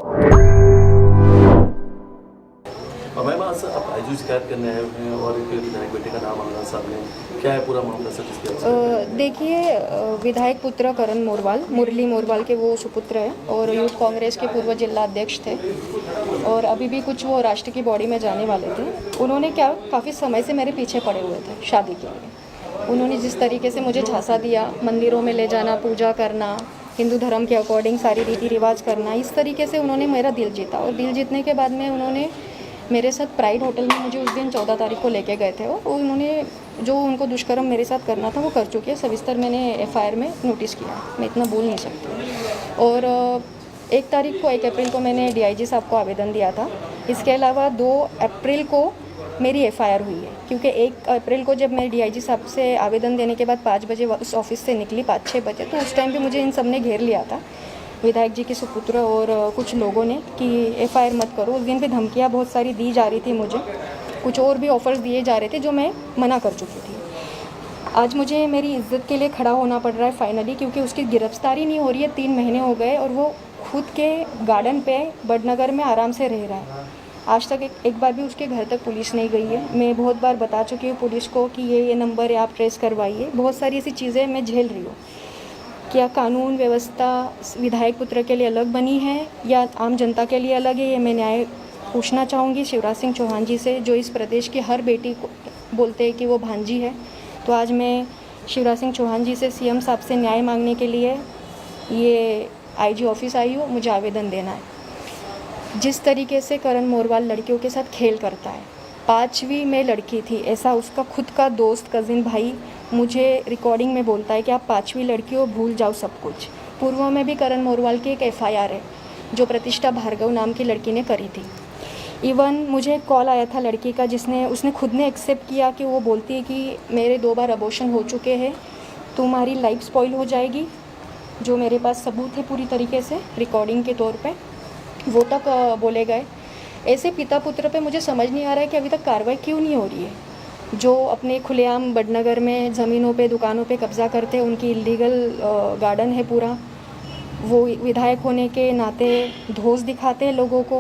Ma'am आज आप IG शिकायत करने आए हुए हैं और एक विधायक बेटे का नाम आंगन साहब ने, क्या है पूरा मामला सर जिसके देखिए, विधायक पुत्र करण मोरवाल, मुरली मोरवाल के वो सुपुत्र है और यूथ कांग्रेस के पूर्व जिला अध्यक्ष थे और अभी भी कुछ वो राष्ट्र की बॉडी में जाने वाले थे। उन्होंने काफ़ी समय से मेरे पीछे पड़े हुए थे शादी के लिए। उन्होंने जिस तरीके से मुझे झांसा दिया, मंदिरों में ले जाना, पूजा करना, हिंदू धर्म के अकॉर्डिंग सारी रीति रिवाज करना, इस तरीके से उन्होंने मेरा दिल जीता। और दिल जीतने के बाद में उन्होंने मेरे साथ प्राइड होटल में मुझे उस दिन 14 तारीख को लेके गए थे और उन्होंने जो उनको दुष्कर्म मेरे साथ करना था वो कर चुके हैं। सविस्तर मैंने एफआईआर में नोटिस किया, मैं इतना बोल नहीं सकती। और 1 तारीख को 1 अप्रैल को मैंने डीआईजी साहब को आवेदन दिया था। इसके अलावा 2 अप्रैल को मेरी एफआईआर हुई है, क्योंकि 1 अप्रैल को जब मैं डीआईजी साहब से आवेदन देने के बाद 5 बजे उस ऑफिस से निकली, 5-6 बजे, तो उस टाइम पे मुझे इन सब ने घेर लिया था, विधायक जी के सुपुत्र और कुछ लोगों ने, कि एफआईआर मत करो। उस दिन पे धमकियाँ बहुत सारी दी जा रही थी मुझे, कुछ और भी ऑफर्स दिए जा रहे थे जो मैं मना कर चुकी थी। आज मुझे मेरी इज्जत के लिए खड़ा होना पड़ रहा है फाइनली, क्योंकि उसकी गिरफ्तारी नहीं हो रही है। 3 महीने हो गए और वो खुद के गार्डन पे बड़नगर में आराम से रह रहा है। आज तक एक बार भी उसके घर तक पुलिस नहीं गई है। मैं बहुत बार बता चुकी हूँ पुलिस को कि ये नंबर है, आप ट्रेस करवाइए। बहुत सारी ऐसी चीज़ें मैं झेल रही हूँ। क्या कानून व्यवस्था विधायक पुत्र के लिए अलग बनी है या आम जनता के लिए अलग है, ये मैं न्याय पूछना चाहूँगी शिवराज सिंह चौहान जी से, जो इस प्रदेश की हर बेटी को बोलते हैं कि वो भांजी है। तो आज मैं शिवराज सिंह चौहान जी से, सीएम साहब से न्याय मांगने के लिए ये आईजी ऑफिस आई हूँ। मुझे आवेदन देना है। जिस तरीके से करण मोरवाल लड़कियों के साथ खेल करता है, 5वीं में लड़की थी, ऐसा उसका खुद का दोस्त, कज़िन भाई मुझे रिकॉर्डिंग में बोलता है कि आप 5वीं लड़की हो, भूल जाओ सब कुछ। पूर्व में भी करण मोरवाल की एक एफआईआर है जो प्रतिष्ठा भार्गव नाम की लड़की ने करी थी। इवन मुझे एक कॉल आया था लड़की का, उसने खुद ने एक्सेप्ट किया कि वो बोलती है कि मेरे 2 बार अबॉर्शन हो चुके हैं, तुम्हारी लाइफ स्पॉइल हो जाएगी। जो मेरे पास सबूत है पूरी तरीके से रिकॉर्डिंग के तौर पे, वो तक बोले गए। ऐसे पिता पुत्र पे मुझे समझ नहीं आ रहा है कि अभी तक कार्रवाई क्यों नहीं हो रही है। जो अपने खुलेआम बड़नगर में ज़मीनों पे, दुकानों पे कब्ज़ा करते हैं, उनकी इलीगल गार्डन है पूरा, वो विधायक होने के नाते धौंस दिखाते हैं लोगों को।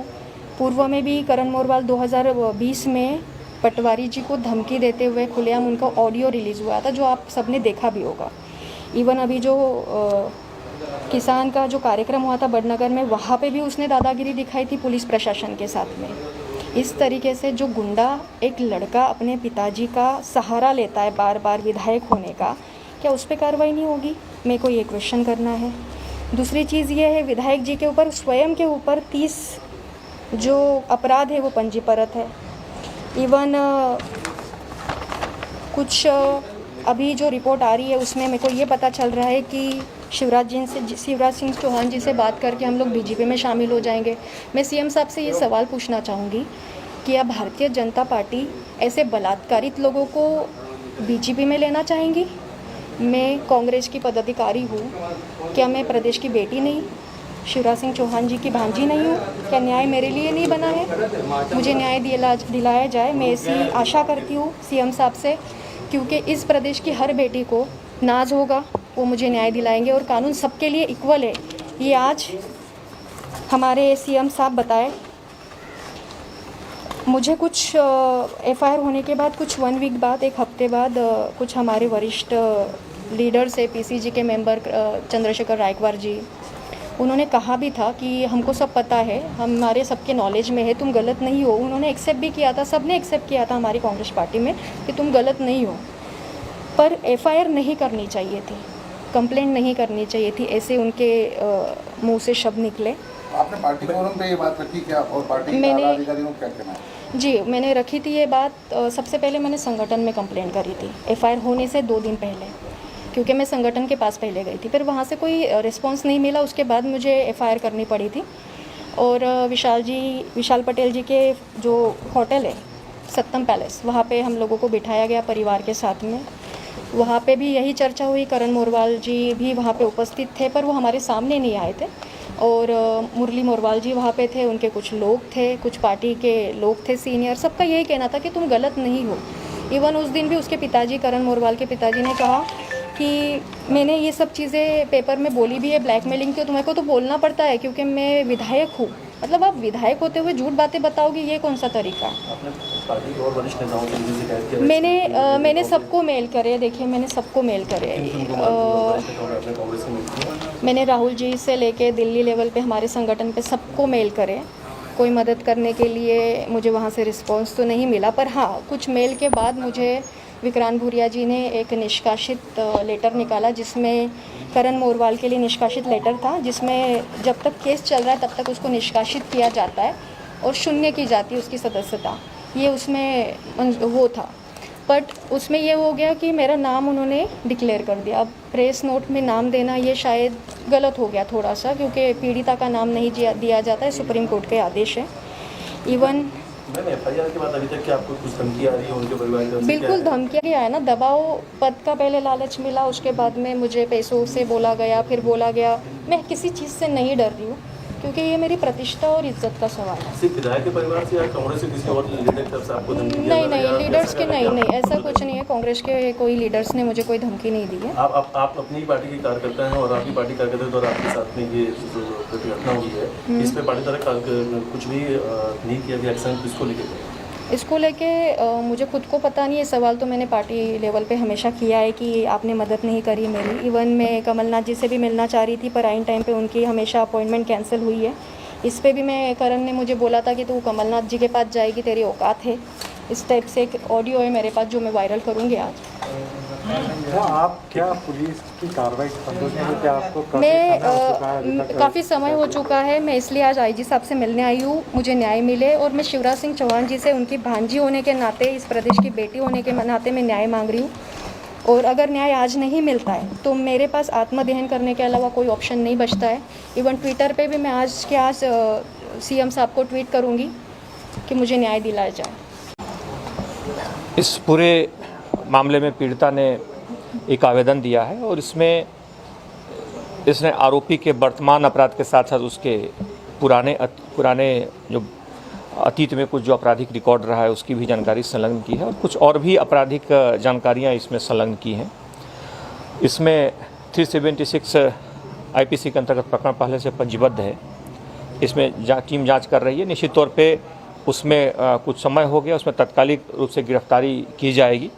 पूर्व में भी करण मोरवाल 2020 में पटवारी जी को धमकी देते हुए खुलेआम उनका ऑडियो रिलीज़ हुआ था, जो आप सबने देखा भी होगा। इवन अभी जो किसान का जो कार्यक्रम हुआ था बड़नगर में, वहाँ पे भी उसने दादागिरी दिखाई थी पुलिस प्रशासन के साथ में। इस तरीके से जो गुंडा एक लड़का अपने पिताजी का सहारा लेता है बार बार विधायक होने का, क्या उस पर कार्रवाई नहीं होगी? मेरे को ये क्वेश्चन करना है। दूसरी चीज़ ये है, विधायक जी के ऊपर, स्वयं के ऊपर 30 जो अपराध है वो पंजीकृत है। इवन कुछ अभी जो रिपोर्ट आ रही है उसमें मेरे को ये पता चल रहा है कि शिवराज सिंह चौहान जी से बात करके हम लोग बीजेपी में शामिल हो जाएंगे। मैं सीएम साहब से ये सवाल पूछना चाहूँगी कि क्या भारतीय जनता पार्टी ऐसे बलात्कारित लोगों को बीजेपी में लेना चाहेंगी? मैं कांग्रेस की पदाधिकारी हूँ, क्या मैं प्रदेश की बेटी नहीं, शिवराज सिंह चौहान जी की भांजी नहीं हूँ? क्या न्याय मेरे लिए नहीं बना है? मुझे न्याय दिलाया जाए, मैं ऐसी आशा करती हूँ सीएम साहब से, क्योंकि इस प्रदेश की हर बेटी को नाज होगा, वो मुझे न्याय दिलाएंगे और कानून सबके लिए इक्वल है, ये आज हमारे सीएम साहब बताए। मुझे कुछ एफआईआर होने के बाद कुछ 1 वीक बाद, 1 हफ्ते बाद, कुछ हमारे वरिष्ठ लीडर्स है, पीसीजी के मेंबर चंद्रशेखर रायकवार जी, उन्होंने कहा भी था कि हमको सब पता है, हमारे सबके नॉलेज में है, तुम गलत नहीं हो। उन्होंने एक्सेप्ट भी किया था, सबने एक्सेप्ट किया था हमारी कांग्रेस पार्टी में कि तुम गलत नहीं हो, पर एफआईआर नहीं करनी चाहिए थी, कंप्लेंट नहीं करनी चाहिए थी, ऐसे उनके मुंह से शब्द निकले। आपने पार्टी फोरम पे ये बात रखी क्या, और पार्टी के पदाधिकारियों को क्या कहना है? जी, मैंने रखी थी ये बात। सबसे पहले मैंने संगठन में कंप्लेंट करी थी एफआईआर होने से 2 दिन पहले, क्योंकि मैं संगठन के पास पहले गई थी। फिर वहाँ से कोई रिस्पांस नहीं मिला, उसके बाद मुझे एफआईआर करनी पड़ी थी। और विशाल पटेल जी के जो होटल है सत्यम पैलेस, वहाँ पे हम लोगों को बिठाया गया परिवार के साथ में। वहाँ पे भी यही चर्चा हुई, करण मोरवाल जी भी वहाँ पे उपस्थित थे, पर वो हमारे सामने नहीं आए थे। और मुरली मोरवाल जी वहाँ पे थे, उनके कुछ लोग थे, कुछ पार्टी के लोग थे सीनियर, सबका यही कहना था कि तुम गलत नहीं हो। इवन उस दिन भी उसके पिताजी, करण मोरवाल के पिताजी ने कहा कि मैंने ये सब चीज़ें पेपर में बोली भी है, ब्लैकमेलिंग की, तो मेरे को तो बोलना पड़ता है क्योंकि मैं विधायक हूँ। मतलब आप विधायक होते हुए झूठ बातें बताओगे, ये कौन सा तरीका है? आपने पार्टी के और वरिष्ठ नेताओं से भी शिकायत किया? मैंने सबको मेल करे, देखिए मैंने सबको मेल करे। कांग्रेस में मैंने राहुल जी से लेके दिल्ली लेवल पे हमारे संगठन पे सबको मेल करे। कोई मदद करने के लिए मुझे वहाँ से रिस्पांस तो नहीं मिला, पर हाँ कुछ मेल के बाद मुझे विक्रांत भूरिया जी ने एक निष्कासित लेटर निकाला, जिसमें करण मोरवाल के लिए निष्कासित लेटर था, जिसमें जब तक केस चल रहा है तब तक उसको निष्कासित किया जाता है और शून्य की जाती है उसकी सदस्यता। ये उसमें वो था, बट उसमें ये हो गया कि मेरा नाम उन्होंने डिक्लेयर कर दिया। अब प्रेस नोट में नाम देना ये शायद गलत हो गया थोड़ा सा, क्योंकि पीड़िता का नाम नहीं दिया जाता है, सुप्रीम कोर्ट के आदेश है। इवन मैम एफआईआर के बाद अभी तक क्या आपको कुछ धमकी आ रही है उनके परिवार की तरफ से? बिल्कुल धमकियाँ गया है ना, दबाव पद का पहले लालच मिला, उसके बाद में मुझे पैसों से बोला गया, फिर बोला गया। मैं किसी चीज़ से नहीं डर रही हूँ, क्योंकि ये मेरी प्रतिष्ठा और इज्जत का सवाल है। सिर्फ विधायक के परिवार से या कांग्रेस से किसी और लीडर की तरफ से आपको धमकी दिया नहीं जा रहा है? नहीं, लीडर्स के नहीं, ऐसा कुछ नहीं है। कांग्रेस के कोई लीडर्स ने मुझे कोई धमकी नहीं दी है। आप अपनी ही पार्टी के कार्यकर्ता हैं और आपकी पार्टी कार्यकर्ता द्वारा आपके साथ में ये जो घटना हुई है, इस पे पार्टी द्वारा कुछ भी नहीं किया गया, एक्शन किसको लेके? इसको लेके मुझे खुद को पता नहीं है। सवाल तो मैंने पार्टी लेवल पे हमेशा किया है कि आपने मदद नहीं करी मेरी। इवन मैं कमलनाथ जी से भी मिलना चाह रही थी, पर आइन टाइम पे उनकी हमेशा अपॉइंटमेंट कैंसिल हुई है। इस पे भी मैं करण ने मुझे बोला था कि तू कमलनाथ जी के पास जाएगी, तेरी औकात है। इस टाइप से एक ऑडियो है मेरे पास जो मैं वायरल करूँगी आज। आप क्या पुलिस की कार्रवाई क्या आपको मैं काफ़ी समय हो चुका है, मैं इसलिए आज आईजी साहब से मिलने आई हूँ, मुझे न्याय मिले। और मैं शिवराज सिंह चौहान जी से उनकी भांजी होने के नाते, इस प्रदेश की बेटी होने के नाते मैं न्याय मांग रही हूँ। और अगर न्याय आज नहीं मिलता है तो मेरे पास आत्मदहन करने के अलावा कोई ऑप्शन नहीं बचता है। इवन ट्विटर पे भी मैं आज सीएम साहब को ट्वीट करूँगी कि मुझे न्याय दिलाया जाए। इस पूरे मामले में पीड़िता ने एक आवेदन दिया है और इसने आरोपी के वर्तमान अपराध के साथ साथ उसके पुराने जो अतीत में कुछ जो आपराधिक रिकॉर्ड रहा है उसकी भी जानकारी संलग्न की है और कुछ और भी आपराधिक जानकारियां इसमें संलग्न की हैं। इसमें 376 आईपीसी के अंतर्गत प्रकरण पहले से पंजीबद्ध है। इसमें टीम जांच कर रही है। निश्चित तौर पे उसमें कुछ समय हो गया, उसमें तत्कालिक रूप से गिरफ्तारी की जाएगी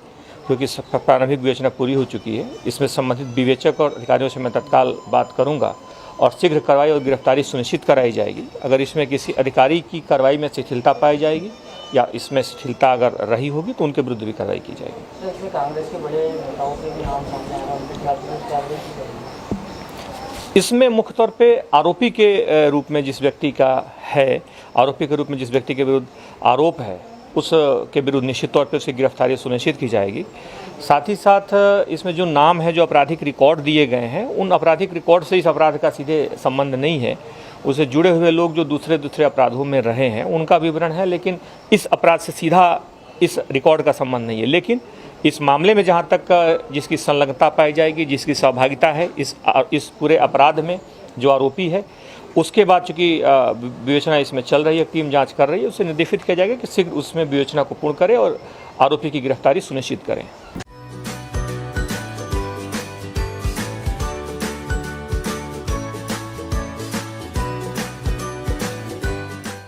क्योंकि प्रारंभिक विवेचना पूरी हो चुकी है। इसमें संबंधित विवेचक और अधिकारियों से मैं तत्काल बात करूंगा और शीघ्र कार्रवाई और गिरफ्तारी सुनिश्चित कराई जाएगी। अगर इसमें किसी अधिकारी की कार्रवाई में शिथिलता पाई जाएगी या इसमें शिथिलता अगर रही होगी तो उनके विरुद्ध भी कार्रवाई की जाएगी। इसमें कांग्रेस के बड़े नेताओं के भी नाम सामने आए हैं, उनके खिलाफ भी कार्रवाई की जाएगी। इसमें मुख्य तौर पे आरोपी के रूप में जिस व्यक्ति का है, आरोपी के रूप में जिस व्यक्ति के विरुद्ध आरोप है उसके विरुद्ध निश्चित तौर पे उसकी गिरफ्तारी सुनिश्चित की जाएगी। साथ ही साथ इसमें जो नाम है, जो आपराधिक रिकॉर्ड दिए गए हैं, उन आपराधिक रिकॉर्ड से इस अपराध का सीधे संबंध नहीं है। उससे जुड़े हुए लोग जो दूसरे अपराधों में रहे हैं उनका विवरण है, लेकिन इस अपराध से सीधा इस रिकॉर्ड का संबंध नहीं है। लेकिन इस मामले में जहाँ तक जिसकी संलग्नता पाई जाएगी, जिसकी सहभागिता है इस पूरे अपराध में, जो आरोपी है, उसके बाद चूँकि विवेचना इसमें चल रही है, टीम जांच कर रही है, उसे निर्देशित किया जाएगा कि शीघ्र उसमें विवेचना को पूर्ण करे और आरोपी की गिरफ्तारी सुनिश्चित करें।